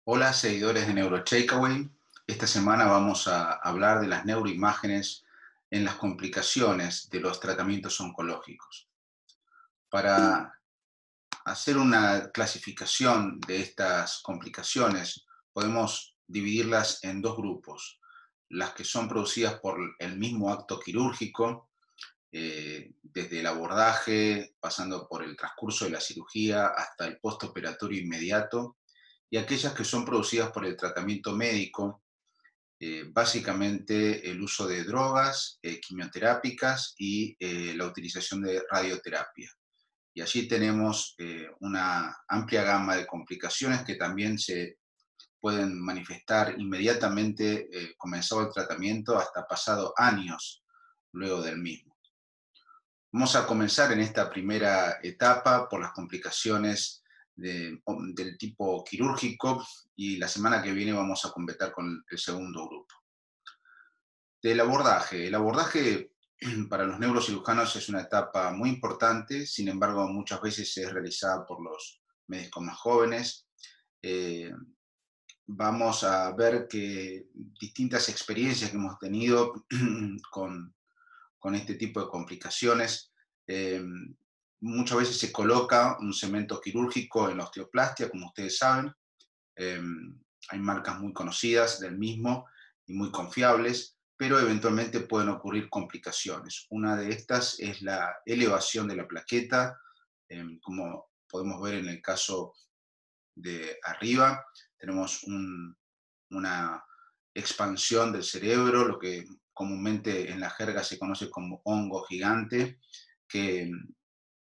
Hola, seguidores de NeuroTakeaway. Esta semana vamos a hablar de las neuroimágenes en las complicaciones de los tratamientos oncológicos. Para hacer una clasificación de estas complicaciones, podemos dividirlas en dos grupos. Las que son producidas por el mismo acto quirúrgico, desde el abordaje, pasando por el transcurso de la cirugía hasta el postoperatorio inmediato, y aquellas que son producidas por el tratamiento médico, básicamente el uso de drogas quimioterápicas y la utilización de radioterapia. Y allí tenemos una amplia gama de complicaciones que también se pueden manifestar inmediatamente comenzado el tratamiento hasta pasado años luego del mismo. Vamos a comenzar en esta primera etapa por las complicaciones del tipo quirúrgico y la semana que viene vamos a completar con el segundo grupo. Del abordaje. El abordaje para los neurocirujanos es una etapa muy importante, sin embargo muchas veces es realizada por los médicos más jóvenes. Eh, Vamos a ver que distintas experiencias que hemos tenido con este tipo de complicaciones. Eh, Muchas veces se coloca un cemento quirúrgico en la osteoplastia, como ustedes saben. Eh, Hay marcas muy conocidas del mismo y muy confiables, pero eventualmente pueden ocurrir complicaciones. Una de estas es la elevación de la plaqueta, como podemos ver en el caso de arriba. Tenemos una expansión del cerebro, lo que comúnmente en la jerga se conoce como hongo gigante, que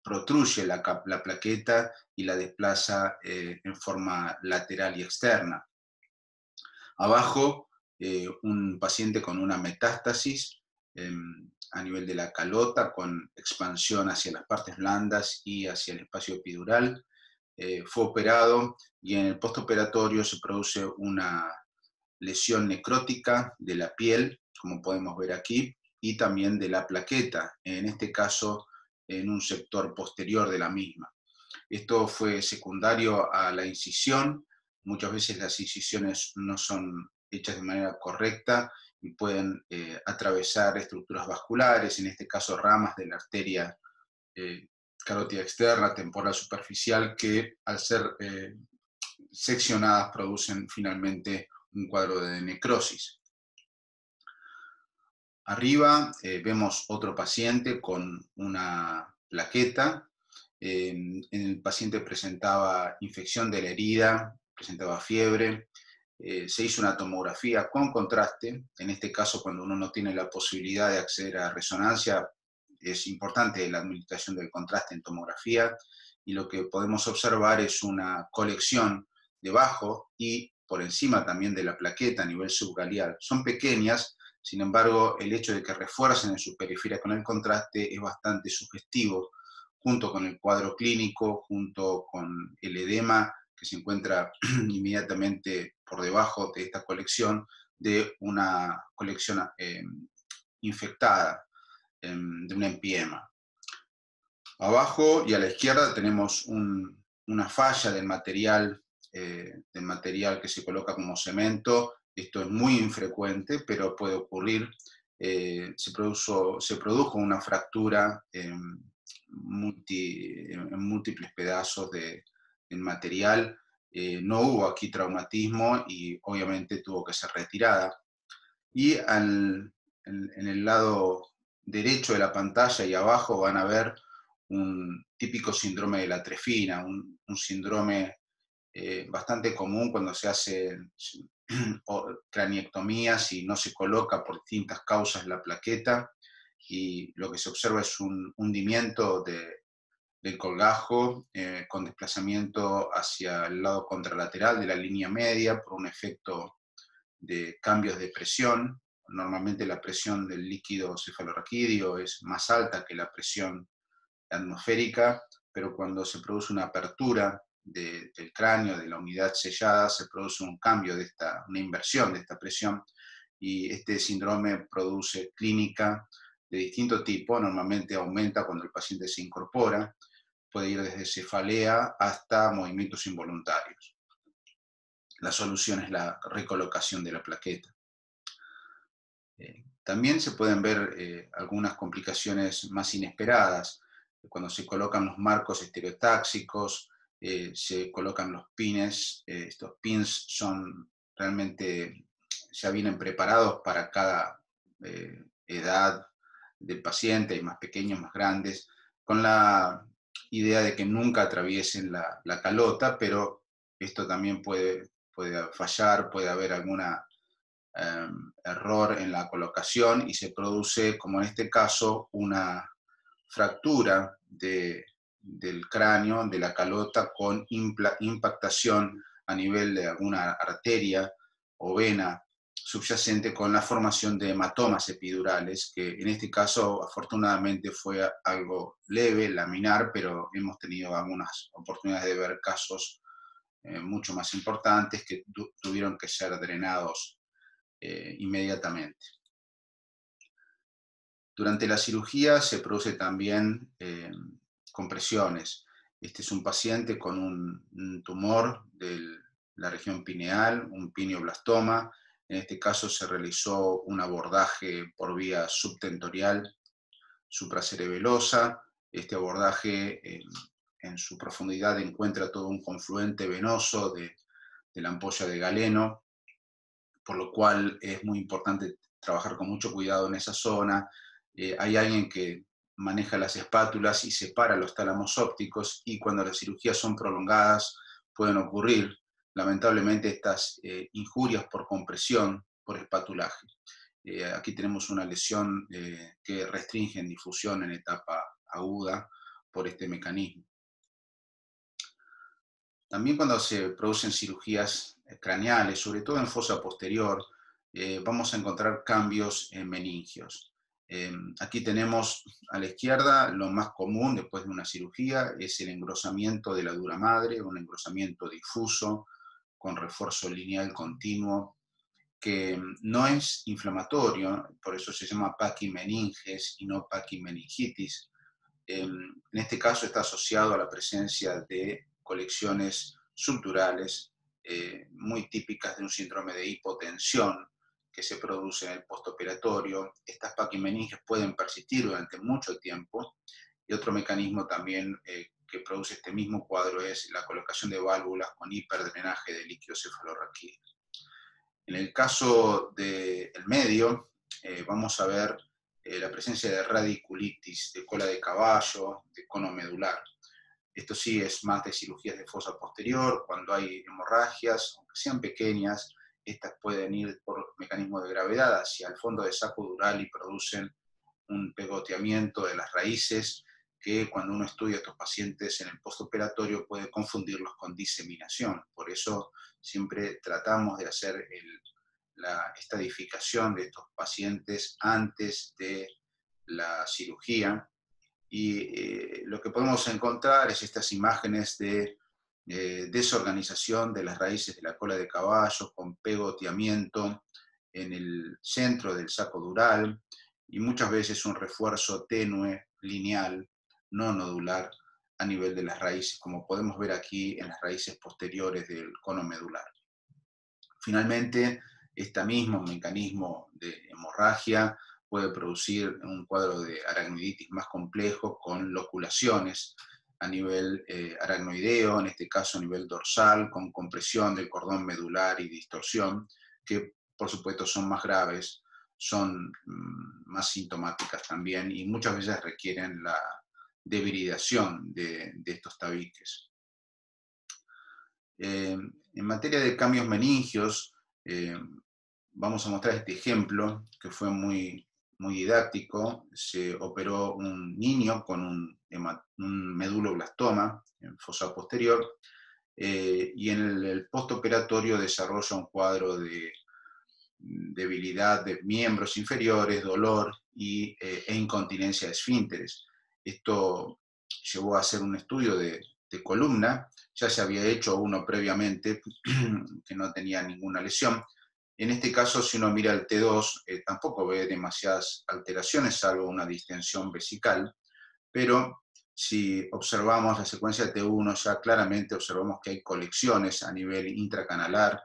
protruye la plaqueta y la desplaza en forma lateral y externa. Abajo, un paciente con una metástasis a nivel de la calota, con expansión hacia las partes blandas y hacia el espacio epidural. Fue operado y en el postoperatorio se produce una lesión necrótica de la piel, como podemos ver aquí, y también de la plaqueta, en este caso en un sector posterior de la misma. Esto fue secundario a la incisión. Muchas veces las incisiones no son hechas de manera correcta y pueden atravesar estructuras vasculares, en este caso ramas de la arteria carótida externa, temporal superficial, que al ser seccionadas producen finalmente un cuadro de necrosis. Arriba vemos otro paciente con una plaqueta. El paciente presentaba infección de la herida, presentaba fiebre. Se hizo una tomografía con contraste. En este caso, cuando uno no tiene la posibilidad de acceder a resonancia, es importante la administración del contraste en tomografía. Y lo que podemos observar es una colección debajo y por encima también de la plaqueta a nivel subgalial. Son pequeñas, sin embargo, el hecho de que refuercen en su periferia con el contraste es bastante sugestivo, junto con el cuadro clínico, junto con el edema que se encuentra inmediatamente por debajo de esta colección, de una colección infectada, de un empiema. Abajo y a la izquierda tenemos una falla del material que se coloca como cemento. Esto es muy infrecuente, pero puede ocurrir. Se produjo una fractura en múltiples pedazos del material. No hubo aquí traumatismo y obviamente tuvo que ser retirada. Y en el lado derecho de la pantalla y abajo van a ver un típico síndrome de la trefina, un síndrome bastante común cuando se hacen craniectomías y no se coloca por distintas causas la plaqueta, y lo que se observa es un hundimiento del colgajo con desplazamiento hacia el lado contralateral de la línea media por un efecto de cambios de presión. Normalmente la presión del líquido cefalorraquídeo es más alta que la presión atmosférica, pero cuando se produce una apertura del cráneo, de la unidad sellada, se produce un cambio una inversión de esta presión, y este síndrome produce clínica de distinto tipo. Normalmente aumenta cuando el paciente se incorpora, puede ir desde cefalea hasta movimientos involuntarios. La solución es la recolocación de la plaqueta. También se pueden ver algunas complicaciones más inesperadas. Cuando se colocan los marcos estereotáxicos, se colocan los pines. Estos pins son realmente, ya vienen preparados para cada edad del paciente, hay más pequeños, más grandes, con la idea de que nunca atraviesen la calota, pero esto también puede fallar, puede haber alguna error en la colocación y se produce, como en este caso, una fractura del cráneo, de la calota, con impactación a nivel de alguna arteria o vena subyacente, con la formación de hematomas epidurales, que en este caso afortunadamente fue algo leve, laminar, pero hemos tenido algunas oportunidades de ver casos mucho más importantes que tuvieron que ser drenados inmediatamente. Durante la cirugía se produce también compresiones. Este es un paciente con un tumor de la región pineal, un pineoblastoma. En este caso se realizó un abordaje por vía subtentorial supracerebelosa. Este abordaje en su profundidad encuentra todo un confluente venoso de la ampolla de Galeno, por lo cual es muy importante trabajar con mucho cuidado en esa zona. Hay alguien que maneja las espátulas y separa los tálamos ópticos, y cuando las cirugías son prolongadas pueden ocurrir, lamentablemente, estas injurias por compresión, por espatulaje. Aquí tenemos una lesión que restringe en difusión en etapa aguda por este mecanismo. También cuando se producen cirugías craneales, sobre todo en fosa posterior, vamos a encontrar cambios en meningios. Aquí tenemos a la izquierda lo más común después de una cirugía, es el engrosamiento de la dura madre, un engrosamiento difuso con refuerzo lineal continuo, que no es inflamatorio, por eso se llama paquimeninges y no paquimeningitis. En este caso está asociado a la presencia de colecciones subdurales muy típicas de un síndrome de hipotensión que se produce en el postoperatorio. Estas paquimeninges pueden persistir durante mucho tiempo, y otro mecanismo también que produce este mismo cuadro es la colocación de válvulas con hiperdrenaje de líquido cefalorraquídeo. En el caso del medio, vamos a ver la presencia de radiculitis, de cola de caballo, de cono medular. Esto sí es más de cirugías de fosa posterior, cuando hay hemorragias, aunque sean pequeñas, estas pueden ir por mecanismo de gravedad hacia el fondo de saco dural y producen un pegoteamiento de las raíces que, cuando uno estudia a estos pacientes en el postoperatorio, puede confundirlos con diseminación. Por eso siempre tratamos de hacer la estadificación de estos pacientes antes de la cirugía. Y lo que podemos encontrar es estas imágenes de desorganización de las raíces de la cola de caballo, con pegoteamiento en el centro del saco dural, y muchas veces un refuerzo tenue, lineal, no nodular, a nivel de las raíces, como podemos ver aquí en las raíces posteriores del cono medular. Finalmente, este mismo mecanismo de hemorragia puede producir un cuadro de aracnoiditis más complejo, con loculaciones a nivel aracnoideo, en este caso a nivel dorsal, con compresión del cordón medular y distorsión, que por supuesto son más graves, son más sintomáticas también, y muchas veces requieren la debridación de estos tabiques. En materia de cambios meningios, vamos a mostrar este ejemplo que fue muy didáctico. Se operó un niño con un meduloblastoma en fosa posterior, y en el postoperatorio desarrolla un cuadro de debilidad de miembros inferiores, dolor e incontinencia de esfínteres. Esto llevó a hacer un estudio de columna. Ya se había hecho uno previamente que no tenía ninguna lesión. En este caso, si uno mira el T2, tampoco ve demasiadas alteraciones, salvo una distensión vesical, pero si observamos la secuencia T1, ya claramente observamos que hay colecciones a nivel intracanalar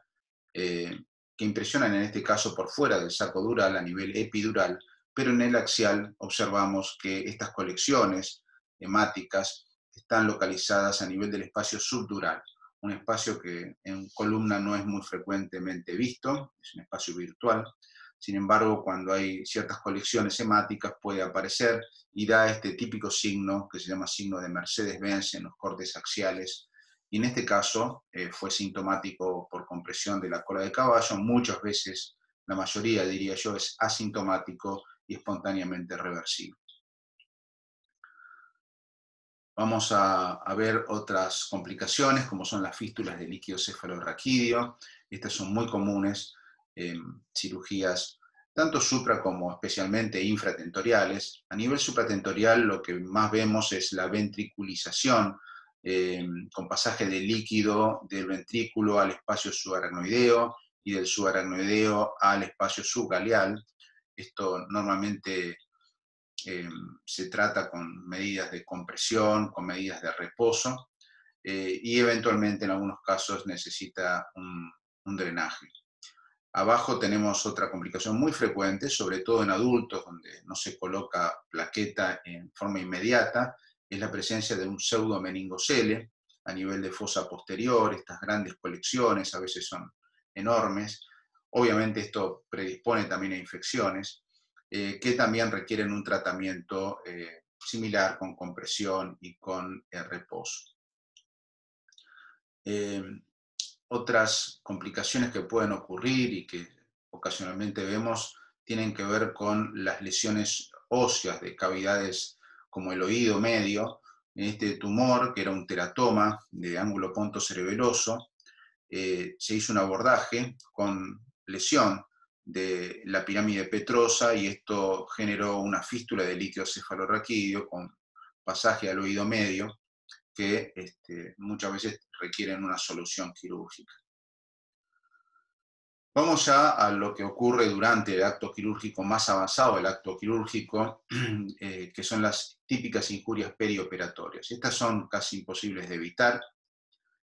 que impresionan en este caso por fuera del saco dural a nivel epidural, pero en el axial observamos que estas colecciones hemáticas están localizadas a nivel del espacio subdural, un espacio que en columna no es muy frecuentemente visto, es un espacio virtual. Sin embargo, cuando hay ciertas colecciones hemáticas puede aparecer y da este típico signo que se llama signo de Mercedes-Benz en los cortes axiales. Y en este caso fue sintomático por compresión de la cola de caballo. Muchas veces, la mayoría diría yo, es asintomático y espontáneamente reversible. Vamos a ver otras complicaciones, como son las fístulas de líquido cefalorraquídeo. Estas son muy comunes en cirugías tanto supra como especialmente infratentoriales. A nivel supratentorial lo que más vemos es la ventriculización, con pasaje de líquido del ventrículo al espacio subaracnoideo y del subaracnoideo al espacio subgaleal. Esto normalmente se trata con medidas de compresión, con medidas de reposo, y eventualmente en algunos casos necesita un drenaje. Abajo tenemos otra complicación muy frecuente, sobre todo en adultos, donde no se coloca plaqueta en forma inmediata, es la presencia de un pseudomeningocele a nivel de fosa posterior. Estas grandes colecciones a veces son enormes. Obviamente esto predispone también a infecciones, que también requieren un tratamiento similar con compresión y con reposo. Otras complicaciones que pueden ocurrir y que ocasionalmente vemos tienen que ver con las lesiones óseas de cavidades como el oído medio. En este tumor, que era un teratoma de ángulo pontocerebeloso, se hizo un abordaje con lesión de la pirámide petrosa y esto generó una fístula de líquido cefalorraquídeo con pasaje al oído medio que muchas veces requieren una solución quirúrgica. Vamos ya a lo que ocurre durante el acto quirúrgico más avanzado, el acto quirúrgico, que son las típicas injurias perioperatorias. Estas son casi imposibles de evitar.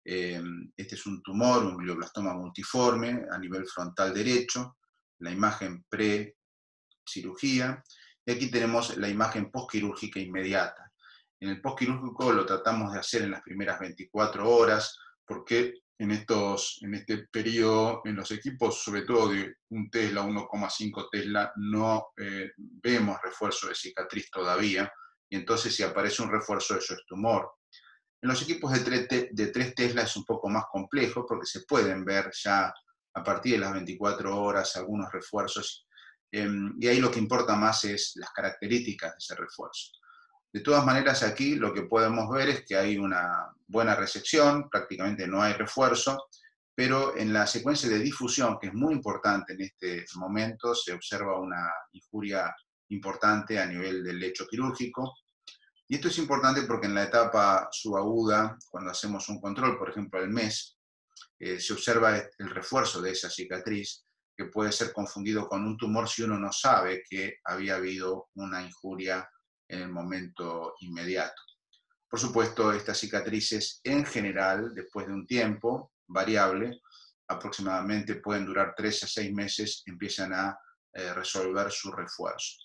Este es un tumor, un glioblastoma multiforme a nivel frontal derecho, la imagen pre-cirugía, y aquí tenemos la imagen postquirúrgica inmediata. En el postquirúrgico lo tratamos de hacer en las primeras 24 horas, porque en este periodo, en los equipos, sobre todo de 1 Tesla, 1,5 Tesla, no vemos refuerzo de cicatriz todavía, y entonces si aparece un refuerzo, eso es tumor. En los equipos de 3 Tesla es un poco más complejo, porque se pueden ver ya a partir de las 24 horas algunos refuerzos, y ahí lo que importa más es las características de ese refuerzo. De todas maneras, aquí lo que podemos ver es que hay una buena resección, prácticamente no hay refuerzo, pero en la secuencia de difusión, que es muy importante en este momento, se observa una injuria importante a nivel del lecho quirúrgico. Y esto es importante porque en la etapa subaguda, cuando hacemos un control, por ejemplo al mes, se observa el refuerzo de esa cicatriz, que puede ser confundido con un tumor si uno no sabe que había habido una injuria en el momento inmediato. Por supuesto, estas cicatrices en general, después de un tiempo variable, aproximadamente pueden durar 3 a 6 meses, empiezan a resolver su refuerzo.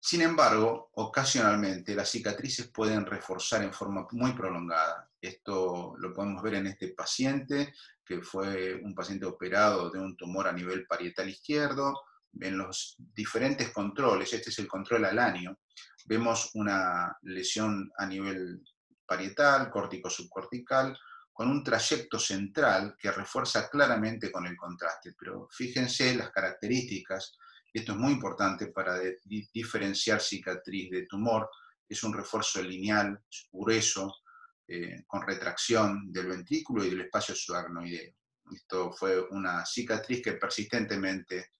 Sin embargo, ocasionalmente las cicatrices pueden reforzar en forma muy prolongada. Esto lo podemos ver en este paciente, que fue un paciente operado de un tumor a nivel parietal izquierdo. En los diferentes controles, este es el control al año, vemos una lesión a nivel parietal, córtico-subcortical, con un trayecto central que refuerza claramente con el contraste. Pero fíjense las características. Esto es muy importante para diferenciar cicatriz de tumor. Es un refuerzo lineal, grueso, con retracción del ventrículo y del espacio subaracnoideo. Esto fue una cicatriz que persistentemente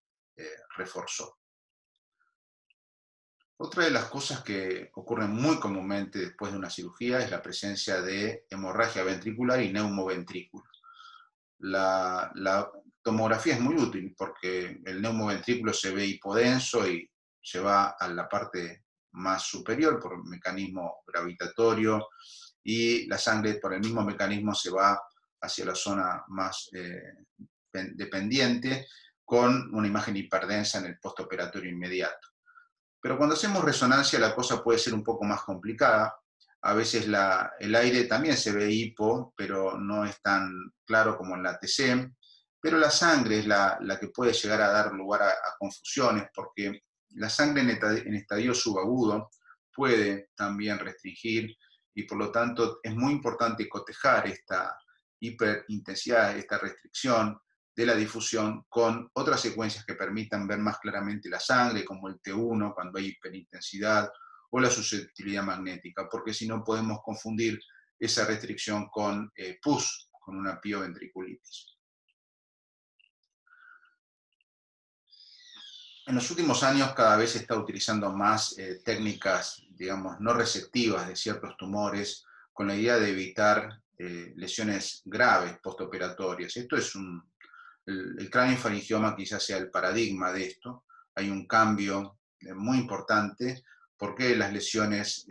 reforzó. Otra de las cosas que ocurren muy comúnmente después de una cirugía es la presencia de hemorragia ventricular y neumoventrículo. La tomografía es muy útil porque el neumoventrículo se ve hipodenso y se va a la parte más superior por mecanismo gravitatorio y la sangre por el mismo mecanismo se va hacia la zona más dependiente, con una imagen hiperdensa en el postoperatorio inmediato. Pero cuando hacemos resonancia la cosa puede ser un poco más complicada. A veces el aire también se ve hipo, pero no es tan claro como en la TC. Pero la sangre es la que puede llegar a dar lugar a confusiones, porque la sangre en estadio subagudo puede también restringir, y por lo tanto es muy importante cotejar esta hiperintensidad, esta restricción de la difusión con otras secuencias que permitan ver más claramente la sangre, como el T1 cuando hay hiperintensidad, o la susceptibilidad magnética, porque si no podemos confundir esa restricción con pus, con una pioventriculitis. En los últimos años cada vez se está utilizando más técnicas, digamos, no receptivas de ciertos tumores, con la idea de evitar lesiones graves postoperatorias. Esto es el craneofaringioma quizás sea el paradigma de esto. Hay un cambio muy importante porque las lesiones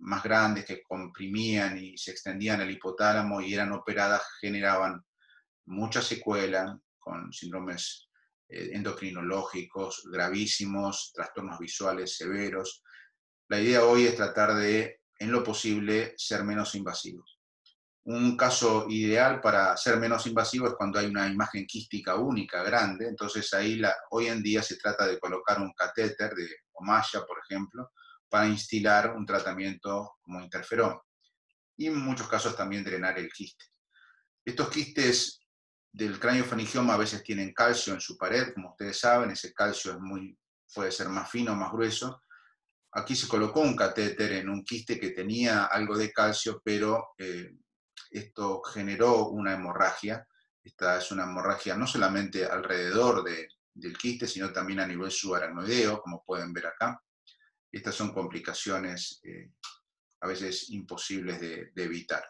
más grandes que comprimían y se extendían al hipotálamo y eran operadas generaban mucha secuela con síndromes endocrinológicos gravísimos, trastornos visuales severos. La idea hoy es tratar de, en lo posible, ser menos invasivos. Un caso ideal para ser menos invasivo es cuando hay una imagen quística única, grande. Entonces ahí hoy en día se trata de colocar un catéter de Ommaya, por ejemplo, para instilar un tratamiento como interferón. Y en muchos casos también drenar el quiste. Estos quistes del craneofaringioma a veces tienen calcio en su pared, como ustedes saben, ese calcio puede ser más fino o más grueso. Aquí se colocó un catéter en un quiste que tenía algo de calcio, pero esto generó una hemorragia. Esta es una hemorragia no solamente alrededor del quiste, sino también a nivel subaracnoideo, como pueden ver acá. Estas son complicaciones a veces imposibles de evitar.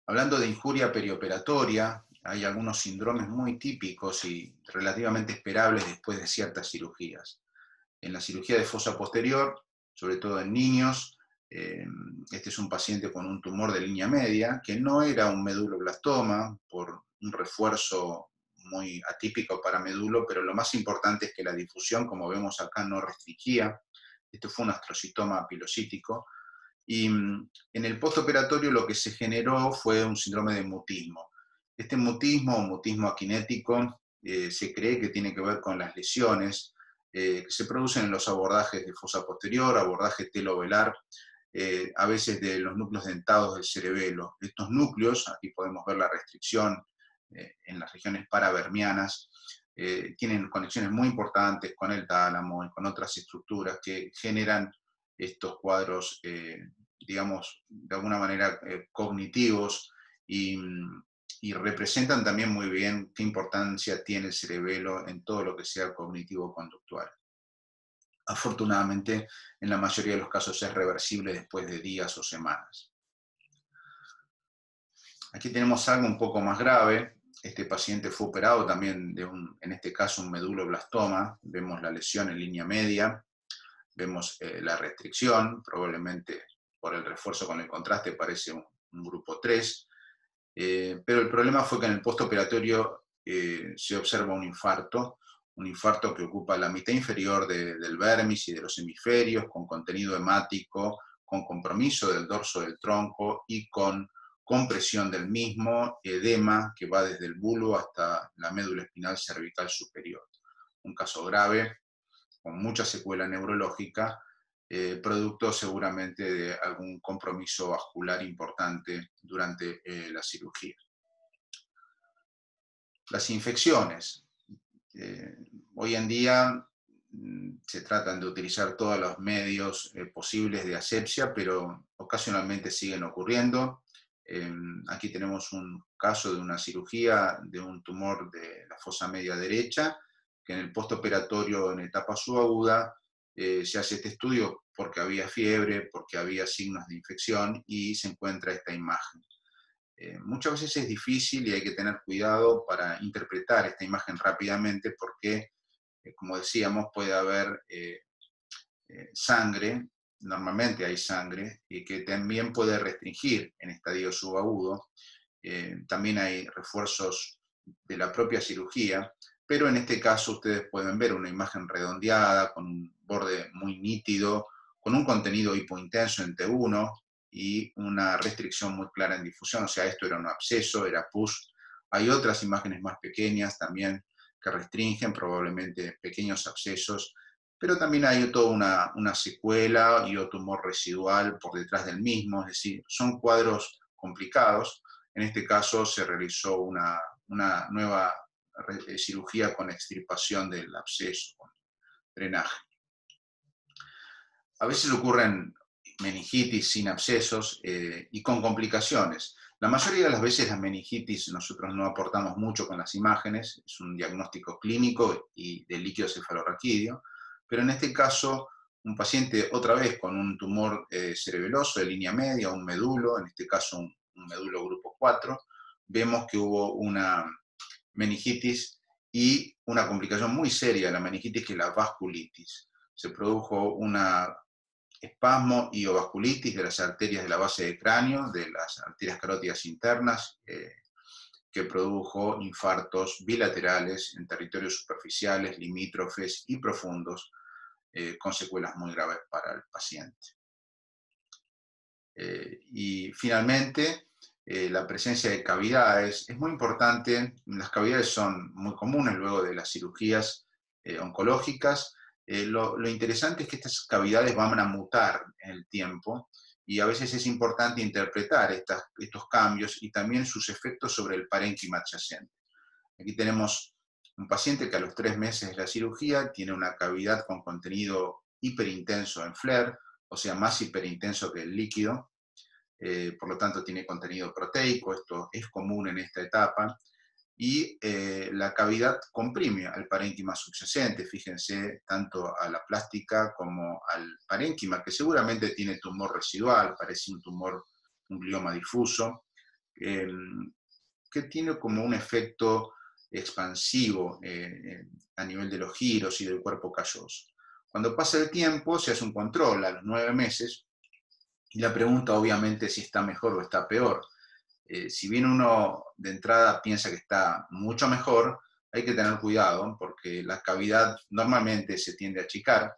Hablando de injuria perioperatoria, hay algunos síndromes muy típicos y relativamente esperables después de ciertas cirugías. En la cirugía de fosa posterior, sobre todo en niños, este es un paciente con un tumor de línea media, que no era un meduloblastoma por un refuerzo muy atípico para medulo, pero lo más importante es que la difusión, como vemos acá, no restringía. Esto fue un astrocitoma pilocítico. Y en el postoperatorio lo que se generó fue un síndrome de mutismo. Este mutismo o mutismo aquinético se cree que tiene que ver con las lesiones que se producen en los abordajes de fosa posterior, abordaje telovelar, a veces de los núcleos dentados del cerebelo. Estos núcleos, aquí podemos ver la restricción en las regiones paravermianas, tienen conexiones muy importantes con el tálamo y con otras estructuras que generan estos cuadros, digamos, de alguna manera cognitivos y representan también muy bien qué importancia tiene el cerebelo en todo lo que sea cognitivo-conductual. Afortunadamente, en la mayoría de los casos es reversible después de días o semanas. Aquí tenemos algo un poco más grave. Este paciente fue operado también en este caso, un meduloblastoma. Vemos la lesión en línea media. Vemos la restricción, probablemente por el refuerzo con el contraste parece un grupo 3, pero el problema fue que en el postoperatorio se observa un infarto que ocupa la mitad inferior del vermis y de los hemisferios, con contenido hemático, con compromiso del dorso del tronco y con compresión del mismo, edema que va desde el bulbo hasta la médula espinal cervical superior. Un caso grave, con mucha secuela neurológica, producto seguramente de algún compromiso vascular importante durante la cirugía. Las infecciones. Hoy en día se tratan de utilizar todos los medios posibles de asepsia, pero ocasionalmente siguen ocurriendo. Aquí tenemos un caso de una cirugía de un tumor de la fosa media derecha, que en el postoperatorio en etapa subaguda se hace este estudio porque había fiebre, porque había signos de infección y se encuentra esta imagen. Muchas veces es difícil y hay que tener cuidado para interpretar esta imagen rápidamente porque, como decíamos, puede haber sangre normalmente hay sangre y que también puede restringir en estadio subagudo. También hay refuerzos de la propia cirugía, pero en este caso ustedes pueden ver una imagen redondeada con un borde muy nítido, con un contenido hipointenso en T1 y una restricción muy clara en difusión. O sea, esto era un absceso, era pus. Hay otras imágenes más pequeñas también que restringen, probablemente pequeños abscesos, pero también hay toda una secuela y otro tumor residual por detrás del mismo. Es decir, son cuadros complicados. En este caso se realizó una nueva cirugía con extirpación del absceso, con drenaje. A veces ocurren meningitis sin abscesos y con complicaciones. La mayoría de las veces las meningitis nosotros no aportamos mucho con las imágenes, es un diagnóstico clínico y de líquido cefalorraquídeo, pero en este caso un paciente otra vez con un tumor cerebeloso de línea media, un medulo, en este caso un medulo grupo 4, vemos que hubo una meningitis y una complicación muy seria de la meningitis que es la vasculitis. Se produjo una espasmo y o vasculitis de las arterias de la base del cráneo, de las arterias carótidas internas, que produjo infartos bilaterales en territorios superficiales, limítrofes y profundos, con secuelas muy graves para el paciente. Y finalmente, la presencia de cavidades es muy importante. Las cavidades son muy comunes luego de las cirugías oncológicas. Lo interesante es que estas cavidades van a mutar en el tiempo y a veces es importante interpretar estos cambios y también sus efectos sobre el parénquima adyacente. Aquí tenemos un paciente que a los 3 meses de la cirugía tiene una cavidad con contenido hiperintenso en FLAIR, o sea, más hiperintenso que el líquido. Por lo tanto tiene contenido proteico, esto es común en esta etapa, y la cavidad comprime al parénquima subyacente, fíjense, tanto a la plástica como al parénquima, que seguramente tiene tumor residual, parece un tumor, un glioma difuso, que tiene como un efecto expansivo a nivel de los giros y del cuerpo calloso. Cuando pasa el tiempo, se hace un control a los 9 meses, y la pregunta obviamente es si está mejor o está peor. Si bien uno de entrada piensa que está mucho mejor, hay que tener cuidado porque la cavidad normalmente se tiende a achicar,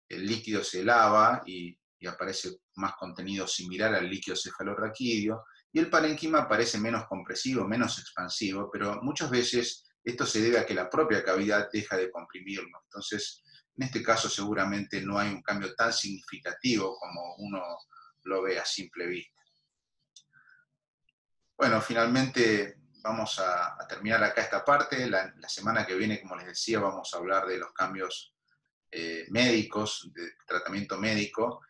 el líquido se lava y aparece más contenido similar al líquido cefalorraquídeo, y el parénquima parece menos compresivo, menos expansivo, pero muchas veces esto se debe a que la propia cavidad deja de comprimirlo. Entonces, en este caso seguramente no hay un cambio tan significativo como uno lo ve a simple vista. Bueno, finalmente vamos a terminar acá esta parte. La semana que viene, como les decía, vamos a hablar de los cambios médicos, de tratamiento médico.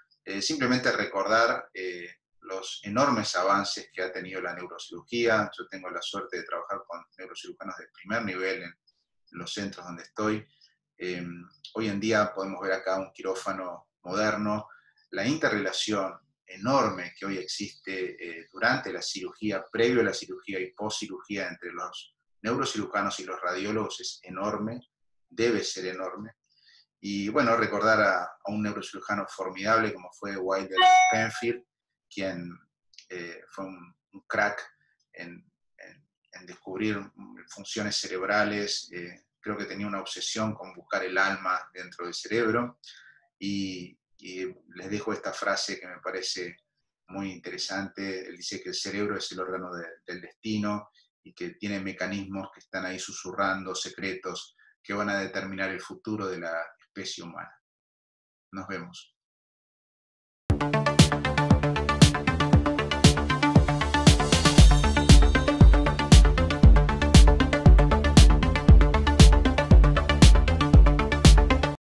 Simplemente recordar los enormes avances que ha tenido la neurocirugía. Yo tengo la suerte de trabajar con neurocirujanos de primer nivel en los centros donde estoy. Hoy en día podemos ver acá un quirófano moderno, la interrelación enorme que hoy existe durante la cirugía, previo a la cirugía y post cirugía entre los neurocirujanos y los radiólogos es enorme, debe ser enorme. Y bueno, recordar a un neurocirujano formidable como fue Wilder Penfield, quien fue un crack en descubrir funciones cerebrales. Creo que tenía una obsesión con buscar el alma dentro del cerebro. Y les dejo esta frase que me parece muy interesante. Él dice que el cerebro es el órgano del destino y que tiene mecanismos que están ahí susurrando, secretos, que van a determinar el futuro de la especie humana. Nos vemos.